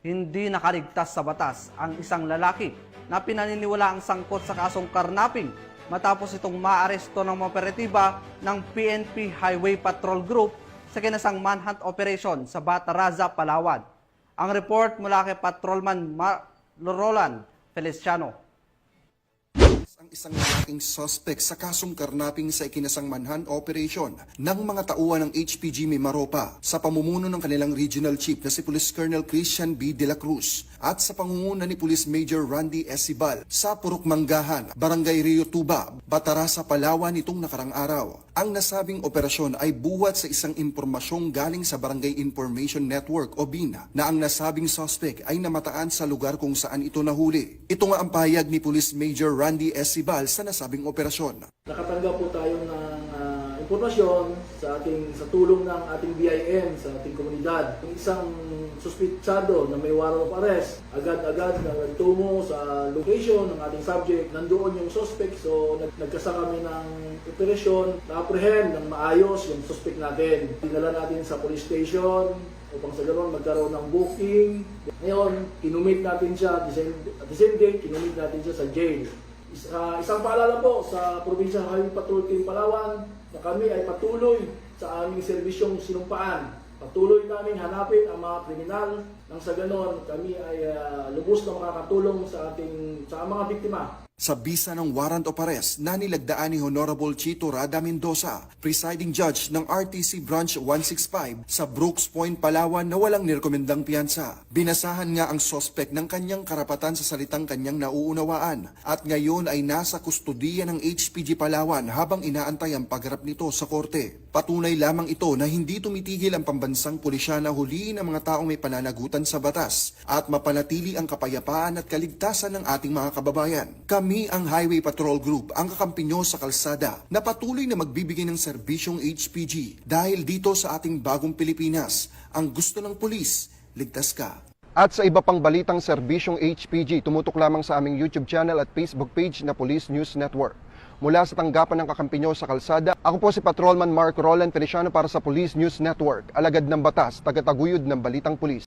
Hindi nakaligtas sa batas ang isang lalaki na pinaniniwalaang sangkot sa kasong karnaping matapos itong maaresto ng operatiba ng PNP Highway Patrol Group sa kinasang manhunt operation sa Bataraza, Palawan. Ang report mula kay Patrolman Roland Feliciano. Ang isang lalaking suspect sa kasong karnaping sa ikinasang manhunt operation ng mga tauhan ng HPG Mimaropa sa pamumuno ng kanilang regional chief na si Police Colonel Christian B. De La Cruz at sa pangunguna ni Police Major Randy Esibal sa Purok Manggahan, Barangay Rio Tuba, Bataraza, Palawan nitong nakarang araw. Ang nasabing operasyon ay buwat sa isang impormasyong galing sa Barangay Information Network o BINA na ang nasabing suspect ay namataan sa lugar kung saan ito nahuli. Ito nga ang pahayag ni Police Major Randy Esibal sa nasabing operasyon. Nakatanggap po tayo ng impormasyon sa tulong ng ating BIN sa ating komunidad. Yung isang suspitsado na may warrant of arrest, agad-agad na nagtungo sa location ng ating subject. Nandoon yung suspect, so nagkasa kami ng operasyon na apprehend ng maayos yung suspect natin. Dinala natin sa police station upang sa ganoon magkaroon ng booking. Ngayon, kinumit natin siya, at the same day, kinumit natin siya sa jail. Isang paalala po sa Provincial Highway Patrol Team Palawan na kami ay patuloy sa aming serbisyong sinumpaan. Patuloy namin hanapin ang mga kriminal nang sa ganon kami ay lubos na makakatulong sa mga biktima. Sa bisa ng warrant of arrest na nilagdaan ni Honorable Chito Rada Mendoza, presiding judge ng RTC Branch 165 sa Brooks Point, Palawan na walang nirekomendang piyansa. Binasahan nga ang suspect ng kanyang karapatan sa salitang kanyang nauunawaan at ngayon ay nasa kustudiya ng HPG Palawan habang inaantay ang pagharap nito sa korte. Patunay lamang ito na hindi tumitigil ang pambansang pulisya na huliin ang mga taong may pananagutan sa batas at mapanatili ang kapayapaan at kaligtasan ng ating mga kababayan. Kami ang Highway Patrol Group, ang kakampi nyo sa kalsada na patuloy na magbibigay ng serbisyong HPG dahil dito sa ating bagong Pilipinas, ang gusto ng pulis, ligtas ka. At sa iba pang balitang serbisyong HPG, tumutok lamang sa aming YouTube channel at Facebook page na Police News Network. Mula sa tanggapan ng kakampi nyo sa kalsada, ako po si Patrolman Roland Feliciano para sa Police News Network, alagad ng batas, tagataguyod ng balitang pulis.